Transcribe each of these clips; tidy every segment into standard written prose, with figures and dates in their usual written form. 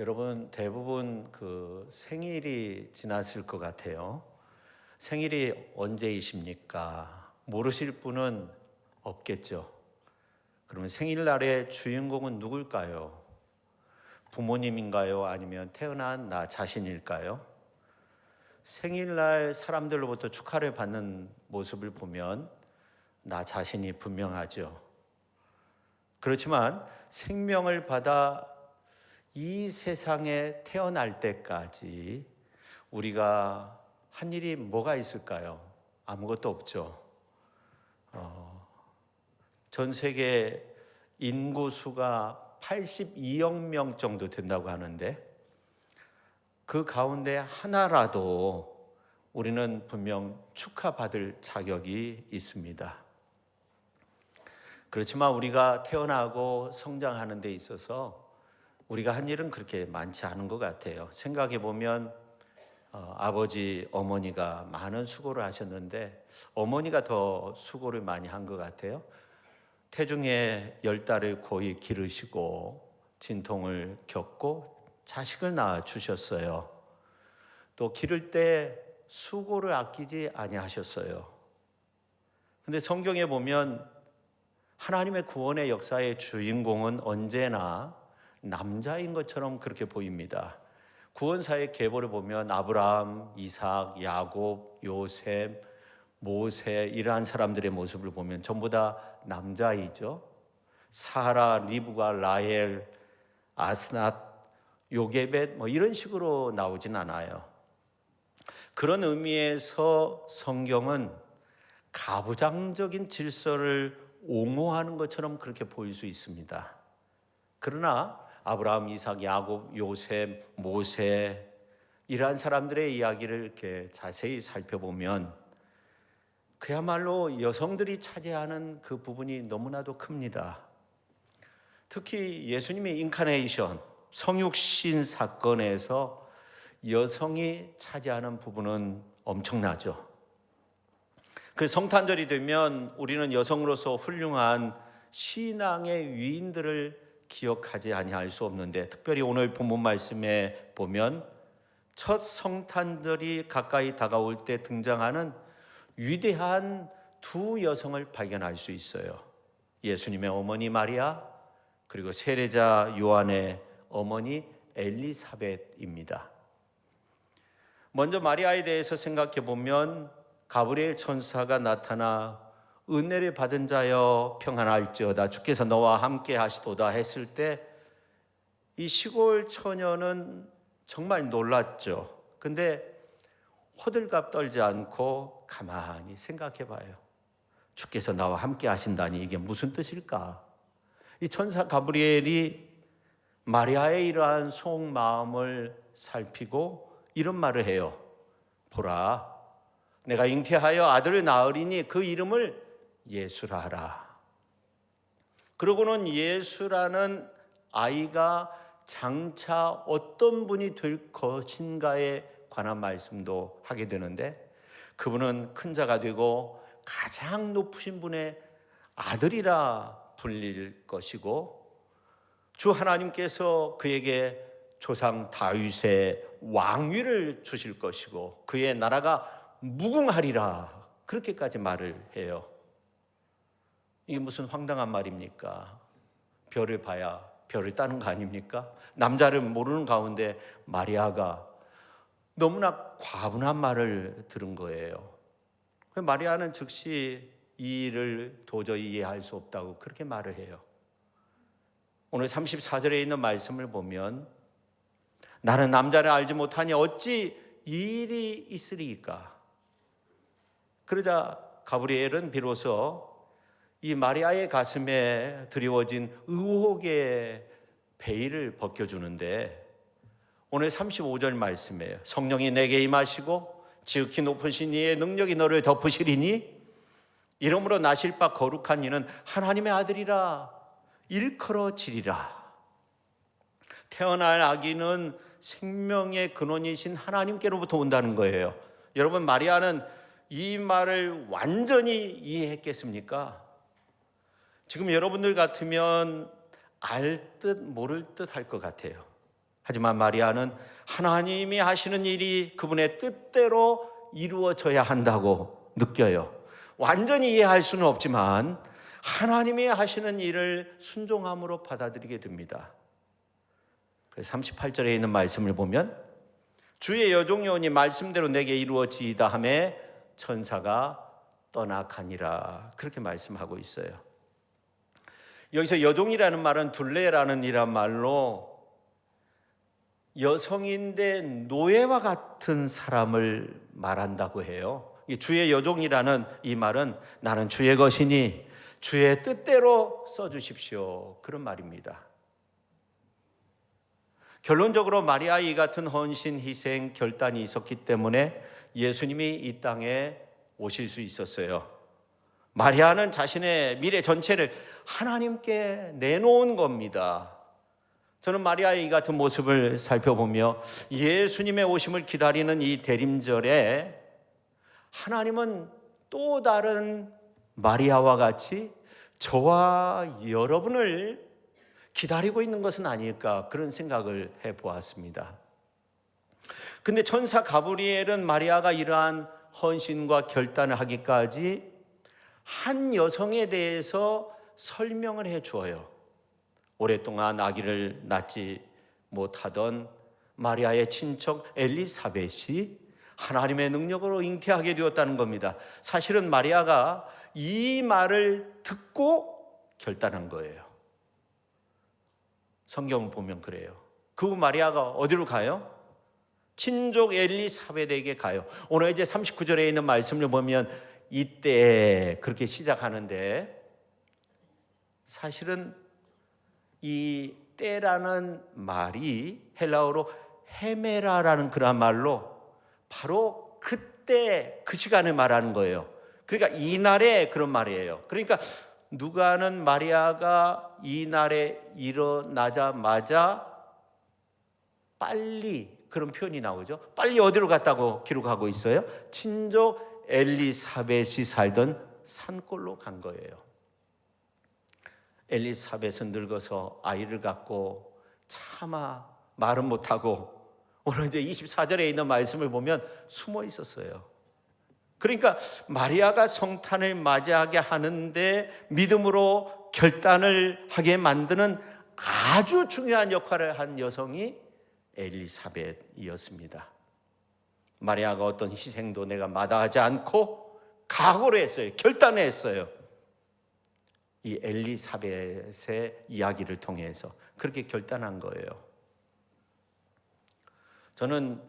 여러분 대부분 생일이 지났을 것 같아요. 생일이 언제이십니까? 모르실 분은 없겠죠. 그러면 생일날의 주인공은 누굴까요? 부모님인가요? 아니면 태어난 나 자신일까요? 생일날 사람들로부터 축하를 받는 모습을 보면 나 자신이 분명하죠. 그렇지만 생명을 받아 이 세상에 태어날 때까지 우리가 한 일이 뭐가 있을까요? 아무것도 없죠. 전 세계 인구수가 82억 명 정도 된다고 하는데 그 가운데 하나라도 우리는 분명 축하받을 자격이 있습니다. 그렇지만 우리가 태어나고 성장하는 데 있어서 우리가 한 일은 그렇게 많지 않은 것 같아요. 생각해 보면 아버지, 어머니가 많은 수고를 하셨는데 어머니가 더 수고를 많이 한 것 같아요. 태중에 10달을 고이 기르시고 진통을 겪고 자식을 낳아 주셨어요. 또 기를 때 수고를 아끼지 아니하셨어요. 근데 성경에 보면 하나님의 구원의 역사의 주인공은 언제나 남자인 것처럼 그렇게 보입니다. 구원사의 계보를 보면 아브라함, 이삭, 야곱, 요셉, 모세 이러한 사람들의 모습을 보면 전부 다 남자이죠. 사라, 리브가, 라헬, 아스낫, 요게벳 이런 식으로 나오진 않아요. 그런 의미에서 성경은 가부장적인 질서를 옹호하는 것처럼 그렇게 보일 수 있습니다. 그러나 아브라함, 이삭, 야곱, 요셉, 모세 이러한 사람들의 이야기를 이렇게 자세히 살펴보면 그야말로 여성들이 차지하는 그 부분이 너무나도 큽니다. 특히 예수님의 인카네이션, 성육신 사건에서 여성이 차지하는 부분은 엄청나죠. 그 성탄절이 되면 우리는 여성으로서 훌륭한 신앙의 위인들을 기억하지 아니할 수 없는데 특별히 오늘 본문 말씀에 보면 첫 성탄절이 가까이 다가올 때 등장하는 위대한 두 여성을 발견할 수 있어요. 예수님의 어머니 마리아 그리고 세례자 요한의 어머니 엘리사벳입니다. 먼저 마리아에 대해서 생각해 보면 가브리엘 천사가 나타나 은혜를 받은 자여 평안할지어다 주께서 너와 함께 하시도다 했을 때 이 시골 처녀는 정말 놀랐죠. 근데 호들갑 떨지 않고 가만히 생각해 봐요. 주께서 나와 함께 하신다니 이게 무슨 뜻일까? 이 천사 가브리엘이 마리아의 이러한 속마음을 살피고 이런 말을 해요. 보라, 내가 잉태하여 아들을 낳으리니 그 이름을 예수라 하라. 그러고는 예수라는 아이가 장차 어떤 분이 될 것인가에 관한 말씀도 하게 되는데 그분은 큰 자가 되고 가장 높으신 분의 아들이라 불릴 것이고 주 하나님께서 그에게 조상 다윗의 왕위를 주실 것이고 그의 나라가 무궁하리라 그렇게까지 말을 해요. 이게 무슨 황당한 말입니까? 별을 봐야 별을 따는 거 아닙니까? 남자를 모르는 가운데 마리아가 너무나 과분한 말을 들은 거예요. 마리아는 즉시 이 일을 도저히 이해할 수 없다고 그렇게 말을 해요. 오늘 34절에 있는 말씀을 보면 나는 남자를 알지 못하니 어찌 이 일이 있으리이까? 그러자 가브리엘은 비로소 이 마리아의 가슴에 드리워진 의혹의 베일을 벗겨주는데 오늘 35절 말씀이에요. 성령이 내게 임하시고 지극히 높으신 이의 능력이 너를 덮으시리니 이러므로 나실 바 거룩한 이는 하나님의 아들이라 일컬어지리라. 태어날 아기는 생명의 근원이신 하나님께로부터 온다는 거예요. 여러분 마리아는 이 말을 완전히 이해했겠습니까? 지금 여러분들 같으면 알 듯 모를 듯 할 것 같아요. 하지만 마리아는 하나님이 하시는 일이 그분의 뜻대로 이루어져야 한다고 느껴요. 완전히 이해할 수는 없지만 하나님이 하시는 일을 순종함으로 받아들이게 됩니다. 38절에 있는 말씀을 보면 주의 여종여원이 말씀대로 내게 이루어지이다 하매 천사가 떠나가니라, 그렇게 말씀하고 있어요. 여기서 여종이라는 말은 둘레라는 이란 말로 여성인데 노예와 같은 사람을 말한다고 해요. 주의 여종이라는 이 말은 나는 주의 것이니 주의 뜻대로 써주십시오, 그런 말입니다. 결론적으로 마리아의 같은 헌신, 희생, 결단이 있었기 때문에 예수님이 이 땅에 오실 수 있었어요. 마리아는 자신의 미래 전체를 하나님께 내놓은 겁니다. 저는 마리아의 이 같은 모습을 살펴보며 예수님의 오심을 기다리는 이 대림절에 하나님은 또 다른 마리아와 같이 저와 여러분을 기다리고 있는 것은 아닐까, 그런 생각을 해보았습니다. 근데 천사 가브리엘은 마리아가 이러한 헌신과 결단을 하기까지 한 여성에 대해서 설명을 해 주어요. 오랫동안 아기를 낳지 못하던 마리아의 친척 엘리사벳이 하나님의 능력으로 잉태하게 되었다는 겁니다. 사실은 마리아가 이 말을 듣고 결단한 거예요. 성경 보면 그래요. 그 마리아가 어디로 가요? 친족 엘리사벳에게 가요. 오늘 이제 39절에 있는 말씀을 보면 이때 그렇게 시작하는데, 사실은 이 때라는 말이 헬라어로 헤메라라는 그런 말로 바로 그때 그 시간을 말하는 거예요. 그러니까 이날에 그런 말이에요. 그러니까 누가는 마리아가 이날에 일어나자마자 빨리, 그런 표현이 나오죠. 빨리 어디로 갔다고 기록하고 있어요? 친족 엘리사벳이 살던 산골로 간 거예요. 엘리사벳은 늙어서 아이를 갖고 차마 말은 못하고 오늘 이제 24절에 있는 말씀을 보면 숨어 있었어요. 그러니까 마리아가 성탄을 맞이하게 하는데 믿음으로 결단을 하게 만드는 아주 중요한 역할을 한 여성이 엘리사벳이었습니다. 마리아가 어떤 희생도 내가 마다하지 않고 각오를 했어요. 결단을 했어요. 이 엘리사벳의 이야기를 통해서 그렇게 결단한 거예요. 저는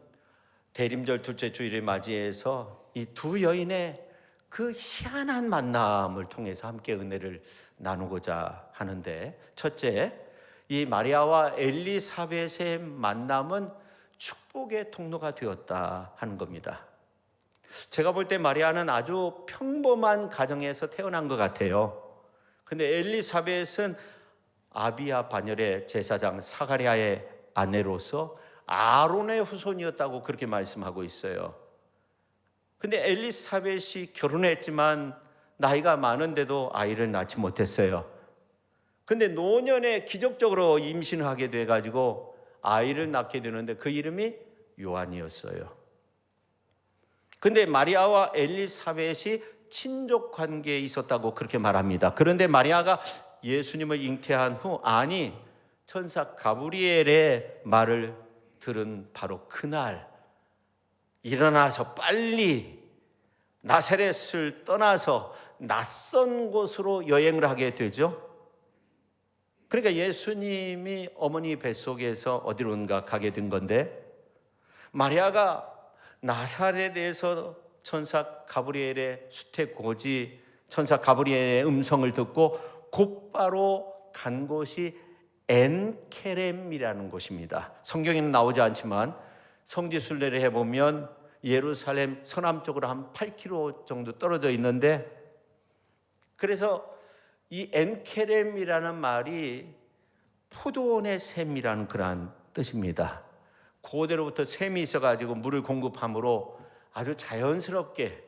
대림절 둘째 주일을 맞이해서 이 두 여인의 그 희한한 만남을 통해서 함께 은혜를 나누고자 하는데, 첫째, 이 마리아와 엘리사벳의 만남은 축복의 통로가 되었다 하는 겁니다. 제가 볼 때 마리아는 아주 평범한 가정에서 태어난 것 같아요. 근데 엘리사벳은 아비야 반열의 제사장 사가랴의 아내로서 아론의 후손이었다고 그렇게 말씀하고 있어요. 근데 엘리사벳이 결혼했지만 나이가 많은데도 아이를 낳지 못했어요. 근데 노년에 기적적으로 임신을 하게 돼가지고 아이를 낳게 되는데 그 이름이 요한이었어요. 근데 마리아와 엘리사벳이 친족 관계에 있었다고 그렇게 말합니다. 그런데 마리아가 예수님을 잉태한 후, 아니, 천사 가브리엘의 말을 들은 바로 그날 일어나서 빨리 나사렛을 떠나서 낯선 곳으로 여행을 하게 되죠. 그러니까 예수님이 어머니 뱃속에서 어디론가 가게 된 건데, 마리아가 나사렛에서 천사 가브리엘의 수택고지, 천사 가브리엘의 음성을 듣고 곧바로 간 곳이 엔케렘이라는 곳입니다. 성경에는 나오지 않지만 성지순례를 해보면 예루살렘 서남쪽으로 한 8km 정도 떨어져 있는데, 그래서 이 엔케렘이라는 말이 포도원의 샘이라는 그러한 뜻입니다. 고대로부터 샘이 있어가지고 물을 공급함으로 아주 자연스럽게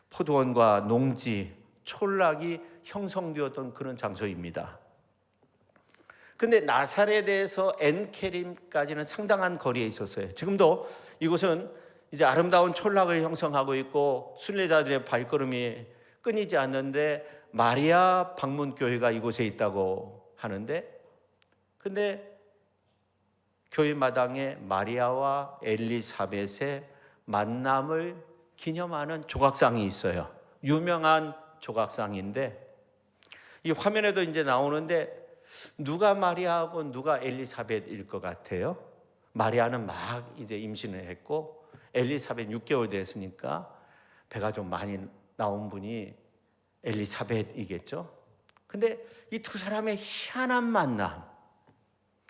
포도원과 농지, 촌락이 형성되었던 그런 장소입니다. 근데 나사렛에서 엔케림까지는 상당한 거리에 있었어요. 지금도 이곳은 이제 아름다운 촌락을 형성하고 있고 순례자들의 발걸음이 끊이지 않는데 마리아 방문교회가 이곳에 있다고 하는데, 근데 교회 마당에 마리아와 엘리사벳의 만남을 기념하는 조각상이 있어요. 유명한 조각상인데 이 화면에도 이제 나오는데 누가 마리아하고 누가 엘리사벳일 것 같아요? 마리아는 막 이제 임신을 했고 엘리사벳 6개월 됐으니까 배가 좀 많이 나온 분이 엘리사벳이겠죠. 근데 이 두 사람의 희한한 만남,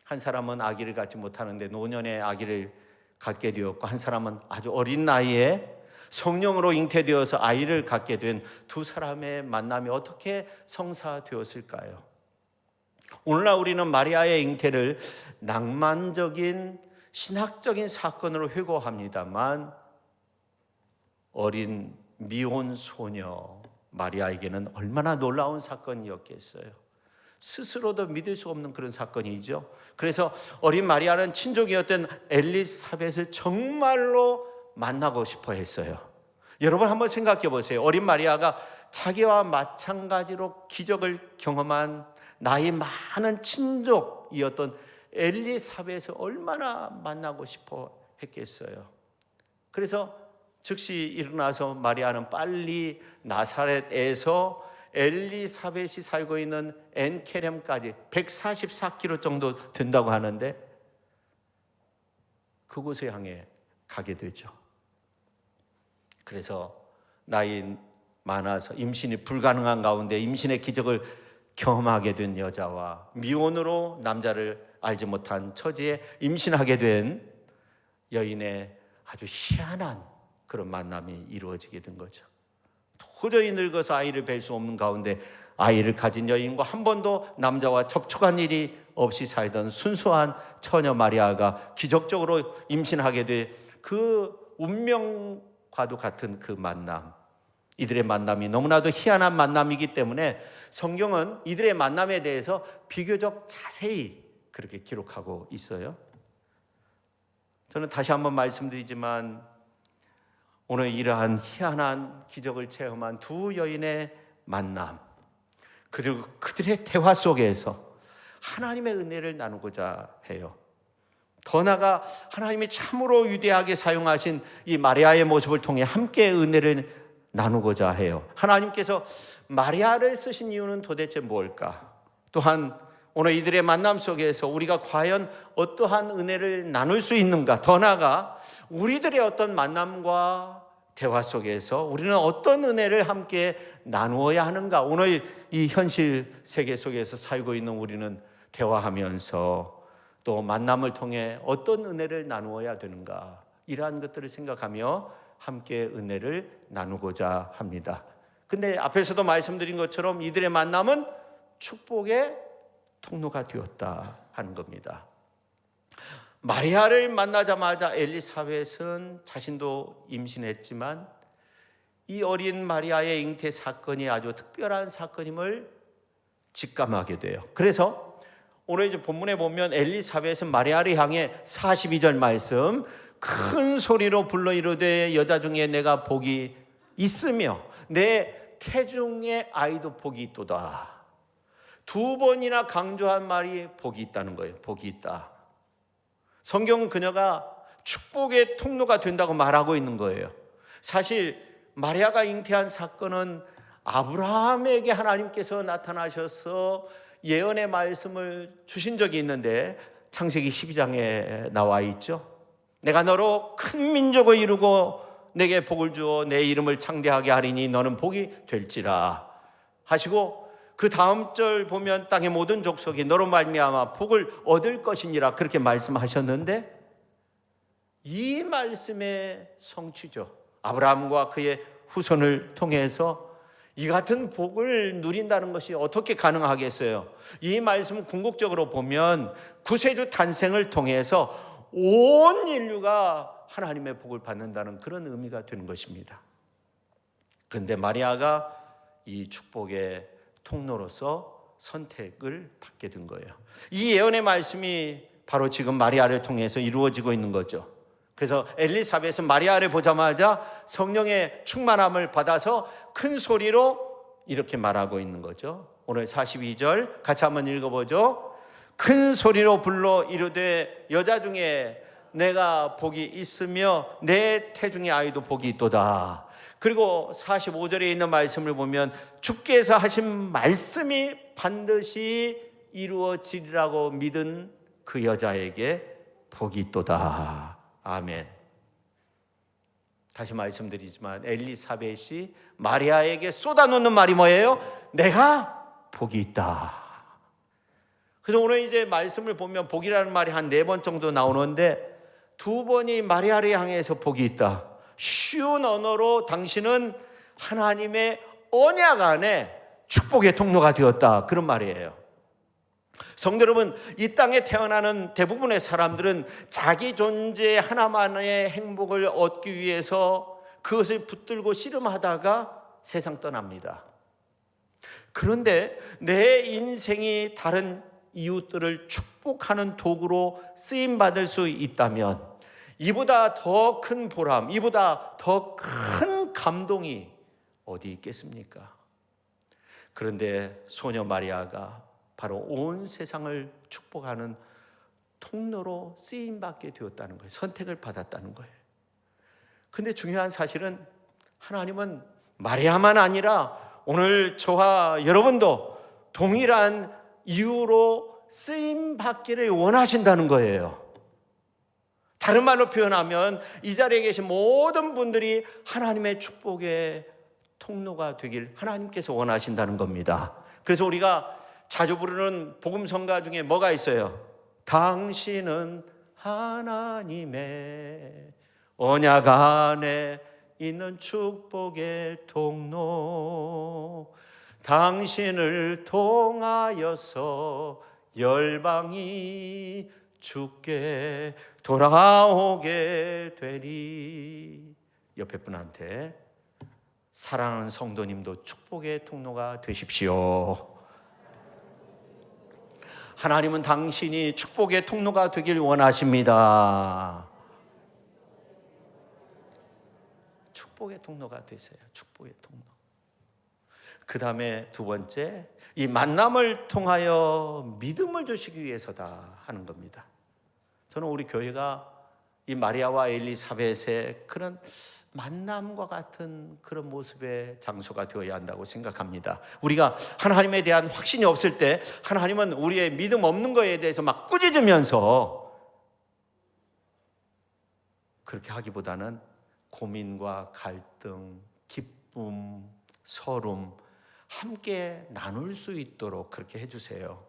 한 사람은 아기를 갖지 못하는데 노년에 아기를 갖게 되었고 한 사람은 아주 어린 나이에 성령으로 잉태되어서 아이를 갖게 된 두 사람의 만남이 어떻게 성사되었을까요? 오늘날 우리는 마리아의 잉태를 낭만적인 신학적인 사건으로 회고합니다만 어린 미혼 소녀 마리아에게는 얼마나 놀라운 사건이었겠어요. 스스로도 믿을 수 없는 그런 사건이죠. 그래서 어린 마리아는 친족이었던 엘리사벳을 정말로 만나고 싶어 했어요. 여러분 한번 생각해 보세요. 어린 마리아가 자기와 마찬가지로 기적을 경험한 나이 많은 친족이었던 엘리사벳을 얼마나 만나고 싶어 했겠어요. 그래서 즉시 일어나서 마리아는 빨리 나사렛에서 엘리사벳이 살고 있는 엔케렘까지 144km 정도 된다고 하는데 그곳에 향해 가게 되죠. 그래서 나이 많아서 임신이 불가능한 가운데 임신의 기적을 경험하게 된 여자와 미혼으로 남자를 알지 못한 처지에 임신하게 된 여인의 아주 희한한 그런 만남이 이루어지게 된 거죠. 도저히 늙어서 아이를 뵐 수 없는 가운데 아이를 가진 여인과 한 번도 남자와 접촉한 일이 없이 살던 순수한 처녀 마리아가 기적적으로 임신하게 된 그 운명과도 같은 그 만남, 이들의 만남이 너무나도 희한한 만남이기 때문에 성경은 이들의 만남에 대해서 비교적 자세히 그렇게 기록하고 있어요. 저는 다시 한번 말씀드리지만 오늘 이러한 희한한 기적을 체험한 두 여인의 만남, 그리고 그들의 대화 속에서 하나님의 은혜를 나누고자 해요. 더 나아가 하나님이 참으로 위대하게 사용하신 이 마리아의 모습을 통해 함께 은혜를 나누고자 해요. 하나님께서 마리아를 쓰신 이유는 도대체 뭘까? 또한 오늘 이들의 만남 속에서 우리가 과연 어떠한 은혜를 나눌 수 있는가? 더 나아가 우리들의 어떤 만남과 대화 속에서 우리는 어떤 은혜를 함께 나누어야 하는가? 오늘 이 현실 세계 속에서 살고 있는 우리는 대화하면서 또 만남을 통해 어떤 은혜를 나누어야 되는가? 이러한 것들을 생각하며 함께 은혜를 나누고자 합니다. 근데 앞에서도 말씀드린 것처럼 이들의 만남은 축복의 통로가 되었다 하는 겁니다. 마리아를 만나자마자 엘리사벳은 자신도 임신했지만 이 어린 마리아의 잉태 사건이 아주 특별한 사건임을 직감하게 돼요. 그래서 오늘 이제 본문에 보면 엘리사벳은 마리아를 향해 42절 말씀, 큰 소리로 불러 이르되 여자 중에 내가 복이 있으며 내 태중의 아이도 복이 있도다. 두 번이나 강조한 말이 복이 있다는 거예요. 복이 있다. 성경은 그녀가 축복의 통로가 된다고 말하고 있는 거예요. 사실 마리아가 잉태한 사건은 아브라함에게 하나님께서 나타나셔서 예언의 말씀을 주신 적이 있는데 창세기 12장에 나와 있죠. 내가 너로 큰 민족을 이루고 내게 복을 주어 내 이름을 창대하게 하리니 너는 복이 될지라 하시고, 그 다음 절 보면 땅의 모든 족속이 너로 말미암아 복을 얻을 것이니라 그렇게 말씀하셨는데 이 말씀의 성취죠. 아브라함과 그의 후손을 통해서 이 같은 복을 누린다는 것이 어떻게 가능하겠어요? 이 말씀은 궁극적으로 보면 구세주 탄생을 통해서 온 인류가 하나님의 복을 받는다는 그런 의미가 되는 것입니다. 그런데 마리아가 이 축복의 통로로서 선택을 받게 된 거예요. 이 예언의 말씀이 바로 지금 마리아를 통해서 이루어지고 있는 거죠. 그래서 엘리사벳은 마리아를 보자마자 성령의 충만함을 받아서 큰 소리로 이렇게 말하고 있는 거죠. 오늘 42절 같이 한번 읽어보죠. 큰 소리로 불러 이르되 여자 중에 내가 복이 있으며 내 태중의 아이도 복이 있도다. 그리고 45절에 있는 말씀을 보면 주께서 하신 말씀이 반드시 이루어지리라고 믿은 그 여자에게 복이 있도다. 아멘. 다시 말씀드리지만 엘리사벳이 마리아에게 쏟아놓는 말이 뭐예요? 내가 복이 있다. 그래서 오늘 이제 말씀을 보면 복이라는 말이 한 4번 정도 나오는데 2번이 마리아를 향해서 복이 있다. 쉬운 언어로 당신은 하나님의 언약 안에 축복의 통로가 되었다. 그런 말이에요. 성도 여러분, 이 땅에 태어나는 대부분의 사람들은 자기 존재 하나만의 행복을 얻기 위해서 그것을 붙들고 씨름하다가 세상 떠납니다. 그런데 내 인생이 다른 이웃들을 축복하는 도구로 쓰임받을 수 있다면 이보다 더 큰 보람, 이보다 더 큰 감동이 어디 있겠습니까? 그런데 소녀 마리아가 바로 온 세상을 축복하는 통로로 쓰임받게 되었다는 거예요. 선택을 받았다는 거예요. 근데 중요한 사실은 하나님은 마리아만 아니라 오늘 저와 여러분도 동일한 이유로 쓰임받기를 원하신다는 거예요. 다른 말로 표현하면 이 자리에 계신 모든 분들이 하나님의 축복의 통로가 되길 하나님께서 원하신다는 겁니다. 그래서 우리가 자주 부르는 복음성가 중에 뭐가 있어요? 당신은 하나님의 언약 안에 있는 축복의 통로, 당신을 통하여서 열방이 주께 돌아오게 되리. 옆에 분한테 사랑하는 성도님도 축복의 통로가 되십시오. 하나님은 당신이 축복의 통로가 되길 원하십니다. 축복의 통로가 되세요. 축복의 통로. 그 다음에 2번째, 이 만남을 통하여 믿음을 주시기 위해서다 하는 겁니다. 저는 우리 교회가 이 마리아와 엘리사벳의 그런 만남과 같은 그런 모습의 장소가 되어야 한다고 생각합니다. 우리가 하나님에 대한 확신이 없을 때 하나님은 우리의 믿음 없는 거에 대해서 막 꾸짖으면서 그렇게 하기보다는 고민과 갈등, 기쁨, 서름 함께 나눌 수 있도록 그렇게 해주세요.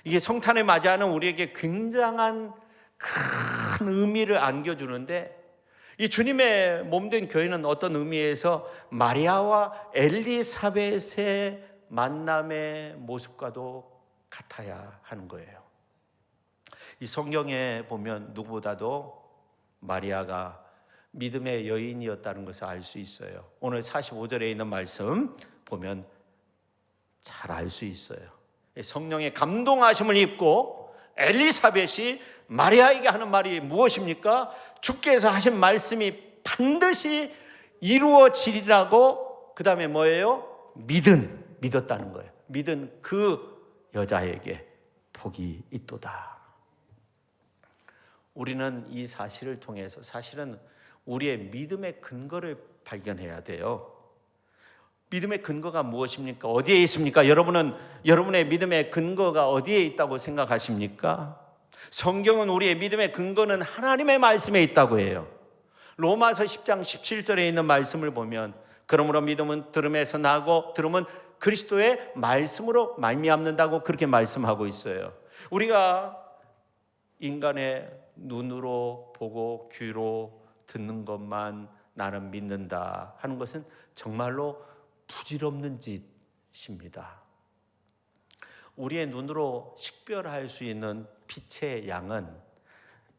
이게 성탄을 맞이하는 우리에게 굉장한 큰 의미를 안겨주는데 이 주님의 몸된 교회는 어떤 의미에서 마리아와 엘리사벳의 만남의 모습과도 같아야 하는 거예요. 이 성경에 보면 누구보다도 마리아가 믿음의 여인이었다는 것을 알 수 있어요. 오늘 45절에 있는 말씀 보면 잘 알 수 있어요. 성령의 감동하심을 입고 엘리사벳이 마리아에게 하는 말이 무엇입니까? 주께서 하신 말씀이 반드시 이루어지리라고, 그 다음에 뭐예요? 믿었다는 거예요. 믿은 그 여자에게 복이 있도다. 우리는 이 사실을 통해서 사실은 우리의 믿음의 근거를 발견해야 돼요. 믿음의 근거가 무엇입니까? 어디에 있습니까? 여러분의 믿음의 근거가 어디에 있다고 생각하십니까? 성경은 우리의 믿음의 근거는 하나님의 말씀에 있다고 해요. 로마서 10장 17절에 있는 말씀을 보면 그러므로 믿음은 들음에서 나고 들음은 그리스도의 말씀으로 말미암는다고 그렇게 말씀하고 있어요. 우리가 인간의 눈으로 보고 귀로 듣는 것만 나는 믿는다 하는 것은 정말로 부질없는 짓입니다. 우리의 눈으로 식별할 수 있는 빛의 양은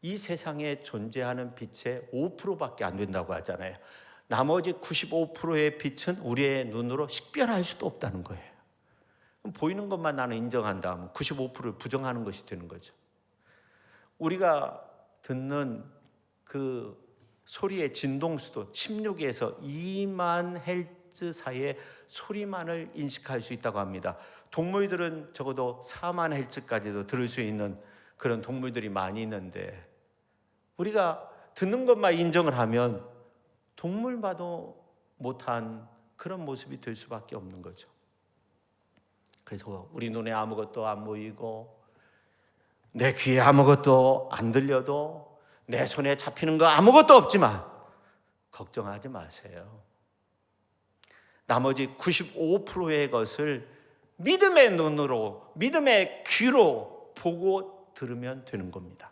이 세상에 존재하는 빛의 5%밖에 안 된다고 하잖아요. 나머지 95%의 빛은 우리의 눈으로 식별할 수도 없다는 거예요. 보이는 것만 나는 인정한다 하면 95%를 부정하는 것이 되는 거죠. 우리가 듣는 그 소리의 진동수도 16에서 2만 헬츠 사이의 소리만을 인식할 수 있다고 합니다. 동물들은 적어도 4만 헬츠까지도 들을 수 있는 그런 동물들이 많이 있는데, 우리가 듣는 것만 인정을 하면 동물 봐도 못한 그런 모습이 될 수밖에 없는 거죠. 그래서 우리 눈에 아무것도 안 보이고 내 귀에 아무것도 안 들려도 내 손에 잡히는 거 아무것도 없지만 걱정하지 마세요. 나머지 95%의 것을 믿음의 눈으로, 믿음의 귀로 보고 들으면 되는 겁니다.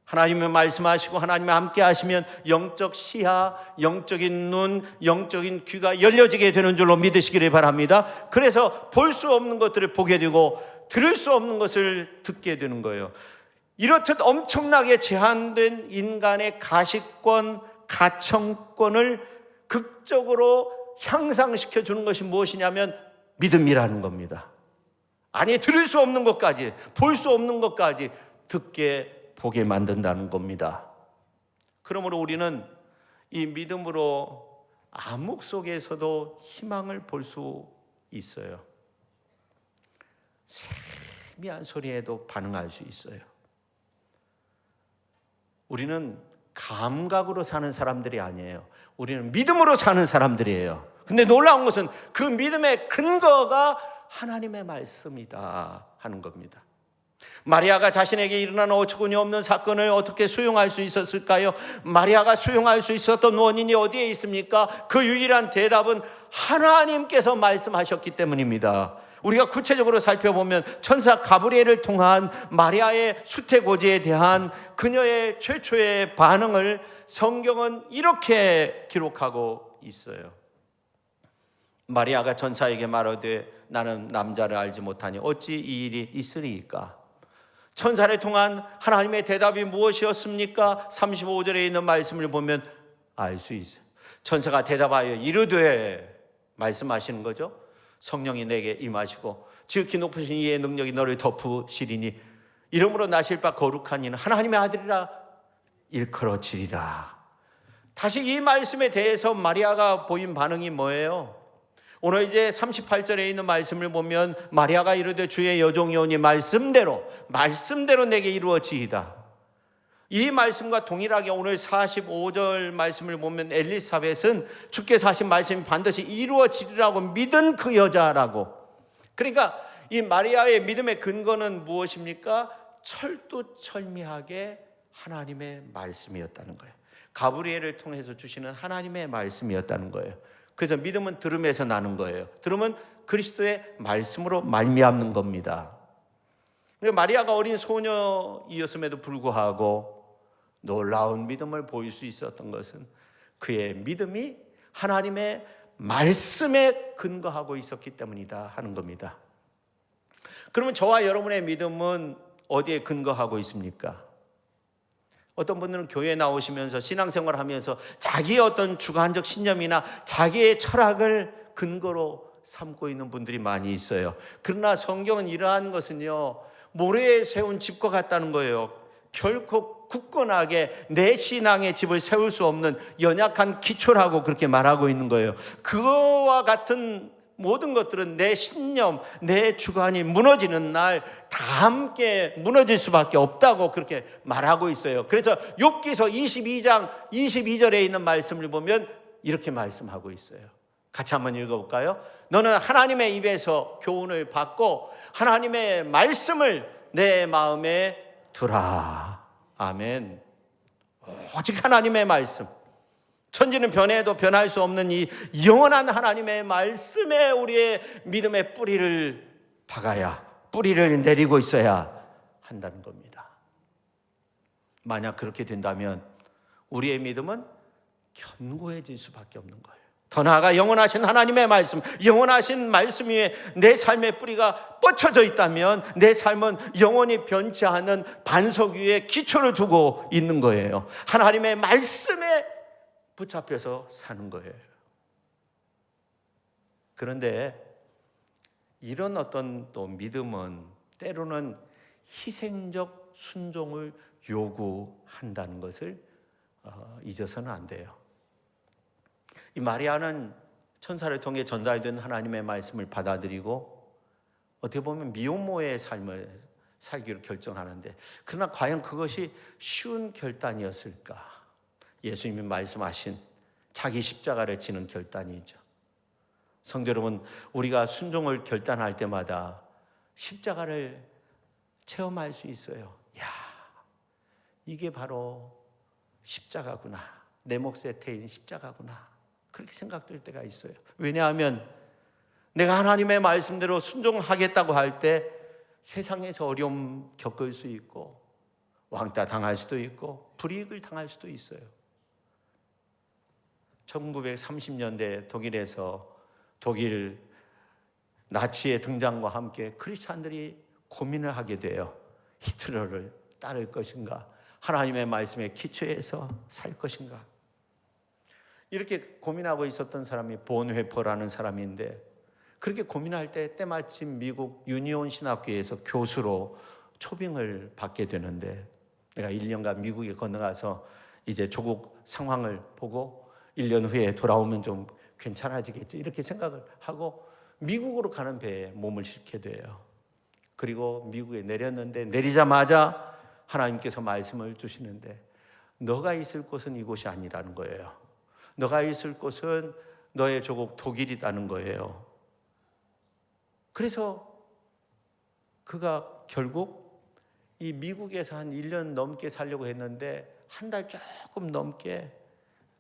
하나님의 말씀하시고 하나님과 함께 하시면 영적 시야, 영적인 눈, 영적인 귀가 열려지게 되는 줄로 믿으시기를 바랍니다. 그래서 볼 수 없는 것들을 보게 되고 들을 수 없는 것을 듣게 되는 거예요. 이렇듯 엄청나게 제한된 인간의 가시권, 가청권을 극적으로 향상시켜 주는 것이 무엇이냐면 믿음이라는 겁니다. 아니, 들을 수 없는 것까지, 볼 수 없는 것까지 듣게 보게 만든다는 겁니다. 그러므로 우리는 이 믿음으로 암흑 속에서도 희망을 볼 수 있어요. 세미한 소리에도 반응할 수 있어요. 우리는 감각으로 사는 사람들이 아니에요. 우리는 믿음으로 사는 사람들이에요. 근데 놀라운 것은 그 믿음의 근거가 하나님의 말씀이다 하는 겁니다. 마리아가 자신에게 일어난 어처구니 없는 사건을 어떻게 수용할 수 있었을까요? 마리아가 수용할 수 있었던 원인이 어디에 있습니까? 그 유일한 대답은 하나님께서 말씀하셨기 때문입니다. 우리가 구체적으로 살펴보면 천사 가브리엘을 통한 마리아의 수태고지에 대한 그녀의 최초의 반응을 성경은 이렇게 기록하고 있어요. 마리아가 천사에게 말하되 나는 남자를 알지 못하니 어찌 이 일이 있으리이까? 천사를 통한 하나님의 대답이 무엇이었습니까? 35절에 있는 말씀을 보면 알 수 있어요. 천사가 대답하여 이르되, 말씀하시는 거죠. 성령이 내게 임하시고 지극히 높으신 이의 능력이 너를 덮으시리니 이름으로 나실 바 거룩한 이는 하나님의 아들이라 일컬어지리라. 다시 이 말씀에 대해서 마리아가 보인 반응이 뭐예요? 오늘 이제 38절에 있는 말씀을 보면 마리아가 이르되 주의 여종이 오니 말씀대로 내게 이루어지이다. 이 말씀과 동일하게 오늘 45절 말씀을 보면 엘리사벳은 주께서 하신 말씀이 반드시 이루어지리라고 믿은 그 여자라고. 그러니까 이 마리아의 믿음의 근거는 무엇입니까? 철두철미하게 하나님의 말씀이었다는 거예요. 가브리엘을 통해서 주시는 하나님의 말씀이었다는 거예요. 그래서 믿음은 들음에서 나는 거예요. 들음은 그리스도의 말씀으로 말미암는 겁니다. 마리아가 어린 소녀이었음에도 불구하고 놀라운 믿음을 보일 수 있었던 것은 그의 믿음이 하나님의 말씀에 근거하고 있었기 때문이다 하는 겁니다. 그러면 저와 여러분의 믿음은 어디에 근거하고 있습니까? 어떤 분들은 교회에 나오시면서 신앙생활을 하면서 자기의 어떤 주관적 신념이나 자기의 철학을 근거로 삼고 있는 분들이 많이 있어요. 그러나 성경은 이러한 것은요, 모래에 세운 집과 같다는 거예요. 결코 굳건하게 내 신앙의 집을 세울 수 없는 연약한 기초라고 그렇게 말하고 있는 거예요. 그거와 같은 모든 것들은 내 신념, 내 주관이 무너지는 날 다 함께 무너질 수밖에 없다고 그렇게 말하고 있어요. 그래서 욥기서 22장 22절에 있는 말씀을 보면 이렇게 말씀하고 있어요. 같이 한번 읽어볼까요? 너는 하나님의 입에서 교훈을 받고 하나님의 말씀을 내 마음에 두라. 아멘. 오직 하나님의 말씀, 천지는 변해도 변할 수 없는 이 영원한 하나님의 말씀에 우리의 믿음의 뿌리를 박아야, 뿌리를 내리고 있어야 한다는 겁니다. 만약 그렇게 된다면 우리의 믿음은 견고해질 수밖에 없는 거예요. 더 나아가 영원하신 하나님의 말씀, 영원하신 말씀 위에 내 삶의 뿌리가 뻗쳐져 있다면 내 삶은 영원히 변치 않은 반석 위에 기초를 두고 있는 거예요. 하나님의 말씀에 붙잡혀서 사는 거예요. 그런데 이런 어떤 또 믿음은 때로는 희생적 순종을 요구한다는 것을 잊어서는 안 돼요. 이 마리아는 천사를 통해 전달된 하나님의 말씀을 받아들이고 어떻게 보면 미혼모의 삶을 살기로 결정하는데, 그러나 과연 그것이 쉬운 결단이었을까? 예수님이 말씀하신 자기 십자가를 지는 결단이죠. 성도 여러분, 우리가 순종을 결단할 때마다 십자가를 체험할 수 있어요. 야, 이게 바로 십자가구나. 내 몫에 태인 십자가구나. 그렇게 생각될 때가 있어요. 왜냐하면 내가 하나님의 말씀대로 순종하겠다고 할 때 세상에서 어려움 겪을 수 있고 왕따 당할 수도 있고 불이익을 당할 수도 있어요. 1930년대 독일에서 독일 나치의 등장과 함께 크리스찬들이 고민을 하게 돼요. 히틀러를 따를 것인가, 하나님의 말씀에 기초해서 살 것인가. 이렇게 고민하고 있었던 사람이 본회퍼라는 사람인데, 그렇게 고민할 때 때마침 미국 유니온 신학교에서 교수로 초빙을 받게 되는데, 내가 1년간 미국에 건너가서 이제 조국 상황을 보고 1년 후에 돌아오면 좀 괜찮아지겠지, 이렇게 생각을 하고 미국으로 가는 배에 몸을 싣게 돼요. 그리고 미국에 내렸는데, 내리자마자 하나님께서 말씀을 주시는데, 너가 있을 곳은 이곳이 아니라는 거예요. 너가 있을 곳은 너의 조국 독일이라는 거예요. 그래서 그가 결국 이 미국에서 한 1년 넘게 살려고 했는데 한 달 조금 넘게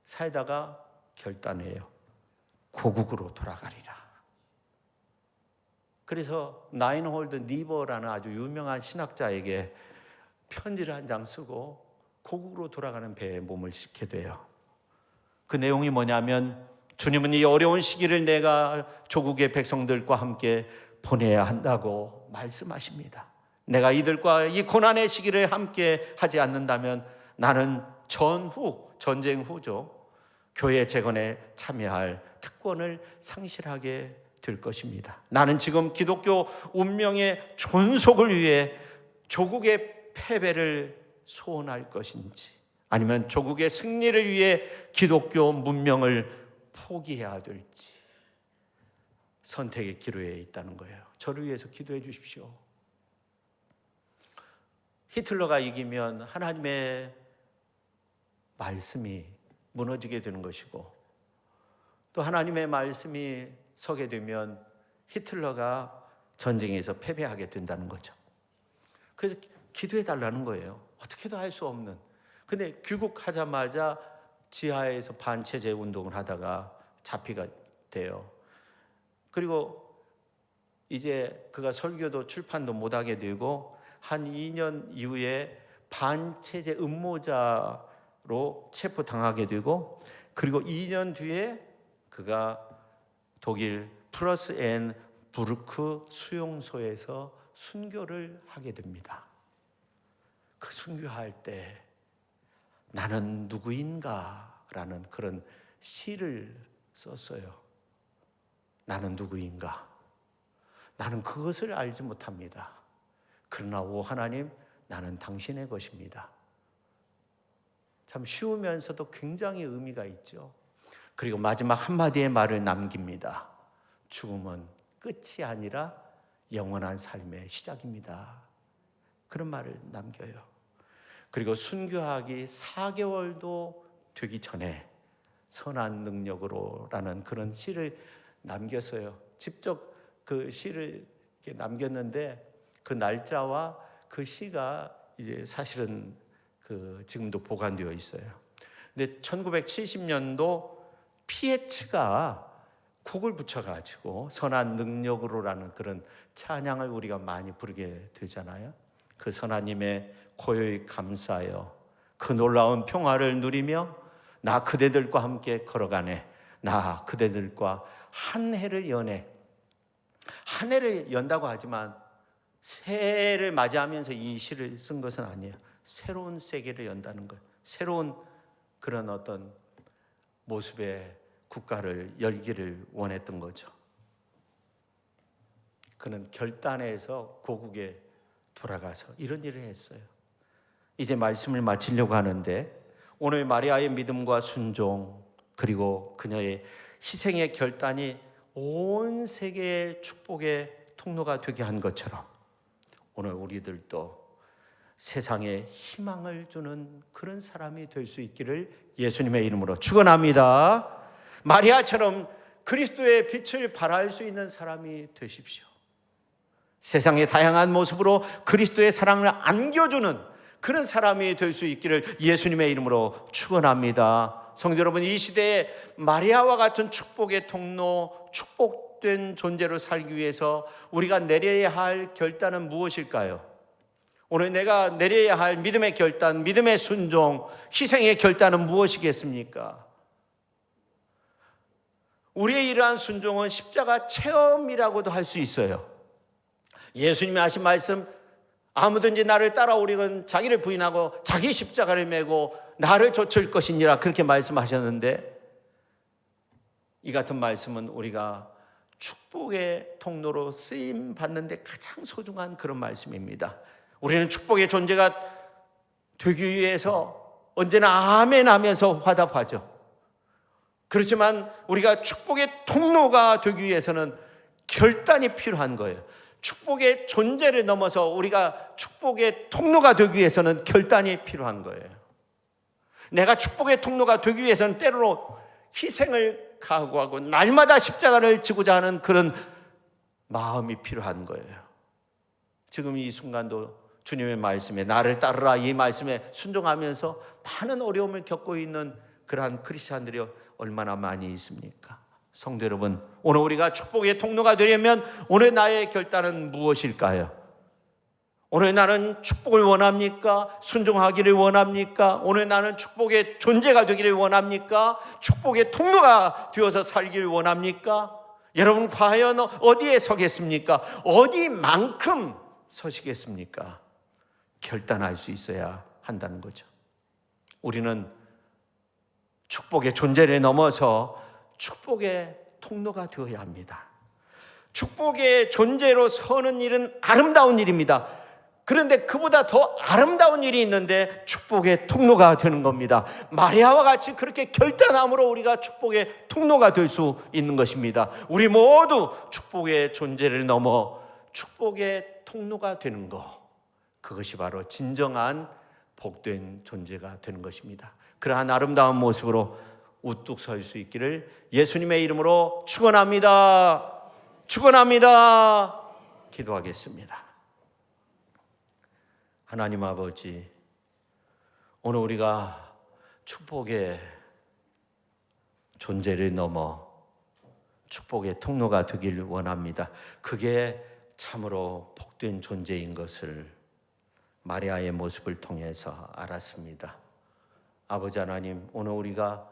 살다가 결단해요. 고국으로 돌아가리라. 그래서 나인홀드 니버라는 아주 유명한 신학자에게 편지를 한 장 쓰고 고국으로 돌아가는 배에 몸을 싣게 돼요. 그 내용이 뭐냐면, 주님은 이 어려운 시기를 내가 조국의 백성들과 함께 보내야 한다고 말씀하십니다. 내가 이들과 이 고난의 시기를 함께 하지 않는다면 나는 전쟁 후죠, 교회 재건에 참여할 특권을 상실하게 될 것입니다. 나는 지금 기독교 운명의 존속을 위해 조국의 패배를 소원할 것인지, 아니면 조국의 승리를 위해 기독교 문명을 포기해야 될지 선택의 기로에 있다는 거예요. 저를 위해서 기도해 주십시오. 히틀러가 이기면 하나님의 말씀이 무너지게 되는 것이고, 또 하나님의 말씀이 서게 되면 히틀러가 전쟁에서 패배하게 된다는 거죠. 그래서 기도해 달라는 거예요. 어떻게도 할 수 없는. 근데 귀국하자마자 지하에서 반체제 운동을 하다가 잡히가 돼요. 그리고 이제 그가 설교도 출판도 못하게 되고 한 2년 이후에 반체제 음모자로 체포당하게 되고, 그리고 2년 뒤에 그가 독일 플러스 앤 부르크 수용소에서 순교를 하게 됩니다. 그 순교할 때 나는 누구인가 라는 그런 시를 썼어요. 나는 누구인가? 나는 그것을 알지 못합니다. 그러나 오 하나님, 나는 당신의 것입니다. 참 쉬우면서도 굉장히 의미가 있죠. 그리고 마지막 한마디의 말을 남깁니다. 죽음은 끝이 아니라 영원한 삶의 시작입니다. 그런 말을 남겨요. 그리고 순교하기 4개월도 되기 전에 선한 능력으로라는 그런 시를 남겼어요. 직접 그 시를 이렇게 남겼는데 그 날짜와 그 시가 이제 사실은 그 지금도 보관되어 있어요. 근데 1970년도 피에츠가 곡을 붙여가지고 선한 능력으로라는 그런 찬양을 우리가 많이 부르게 되잖아요. 그 선하님의 고요히 감사하여 그 놀라운 평화를 누리며 나 그대들과 함께 걸어가네. 나 그대들과 한 해를 여네. 한 해를 연다고 하지만 새해를 맞이하면서 이 시를 쓴 것은 아니에요. 새로운 세계를 연다는 거예요. 새로운 그런 어떤 모습의 국가를 열기를 원했던 거죠. 그는 결단해서 고국에 돌아가서 이런 일을 했어요. 이제 말씀을 마치려고 하는데 오늘 마리아의 믿음과 순종 그리고 그녀의 희생의 결단이 온 세계의 축복의 통로가 되게 한 것처럼 오늘 우리들도 세상에 희망을 주는 그런 사람이 될 수 있기를 예수님의 이름으로 축원합니다. 마리아처럼 그리스도의 빛을 발할 수 있는 사람이 되십시오. 세상의 다양한 모습으로 그리스도의 사랑을 안겨주는 그런 사람이 될 수 있기를 예수님의 이름으로 축원합니다. 성도 여러분, 이 시대에 마리아와 같은 축복의 통로, 축복된 존재로 살기 위해서 우리가 내려야 할 결단은 무엇일까요? 오늘 내가 내려야 할 믿음의 결단, 믿음의 순종, 희생의 결단은 무엇이겠습니까? 우리의 이러한 순종은 십자가 체험이라고도 할 수 있어요. 예수님이 하신 말씀, 아무든지 나를 따라오리건 자기를 부인하고 자기 십자가를 메고 나를 좇을 것이니라, 그렇게 말씀하셨는데, 이 같은 말씀은 우리가 축복의 통로로 쓰임 받는데 가장 소중한 그런 말씀입니다. 우리는 축복의 존재가 되기 위해서 언제나 아멘 하면서 화답하죠. 그렇지만 우리가 축복의 통로가 되기 위해서는 결단이 필요한 거예요. 축복의 존재를 넘어서 우리가 축복의 통로가 되기 위해서는 결단이 필요한 거예요. 내가 축복의 통로가 되기 위해서는 때로 희생을 각오하고 날마다 십자가를 지고자 하는 그런 마음이 필요한 거예요. 지금 이 순간도 주님의 말씀에 나를 따르라, 이 말씀에 순종하면서 많은 어려움을 겪고 있는 그러한 크리스찬들이 얼마나 많이 있습니까? 성도 여러분, 오늘 우리가 축복의 통로가 되려면 오늘 나의 결단은 무엇일까요? 오늘 나는 축복을 원합니까? 순종하기를 원합니까? 오늘 나는 축복의 존재가 되기를 원합니까? 축복의 통로가 되어서 살기를 원합니까? 여러분, 과연 어디에 서겠습니까? 어디만큼 서시겠습니까? 결단할 수 있어야 한다는 거죠. 우리는 축복의 존재를 넘어서 축복의 통로가 되어야 합니다. 축복의 존재로 서는 일은 아름다운 일입니다. 그런데 그보다 더 아름다운 일이 있는데 축복의 통로가 되는 겁니다. 마리아와 같이 그렇게 결단함으로 우리가 축복의 통로가 될 수 있는 것입니다. 우리 모두 축복의 존재를 넘어 축복의 통로가 되는 것, 그것이 바로 진정한 복된 존재가 되는 것입니다. 그러한 아름다운 모습으로 우뚝 설 수 있기를 예수님의 이름으로 축원합니다. 축원합니다. 기도하겠습니다. 하나님 아버지, 오늘 우리가 축복의 존재를 넘어 축복의 통로가 되길 원합니다. 그게 참으로 복된 존재인 것을 마리아의 모습을 통해서 알았습니다. 아버지 하나님, 오늘 우리가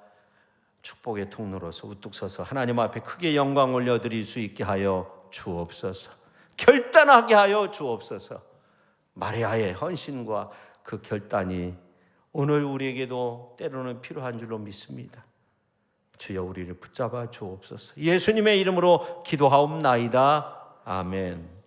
축복의 통로로서 우뚝 서서 하나님 앞에 크게 영광 올려드릴 수 있게 하여 주옵소서. 결단하게 하여 주옵소서. 마리아의 헌신과 그 결단이 오늘 우리에게도 때로는 필요한 줄로 믿습니다. 주여, 우리를 붙잡아 주옵소서. 예수님의 이름으로 기도하옵나이다. 아멘.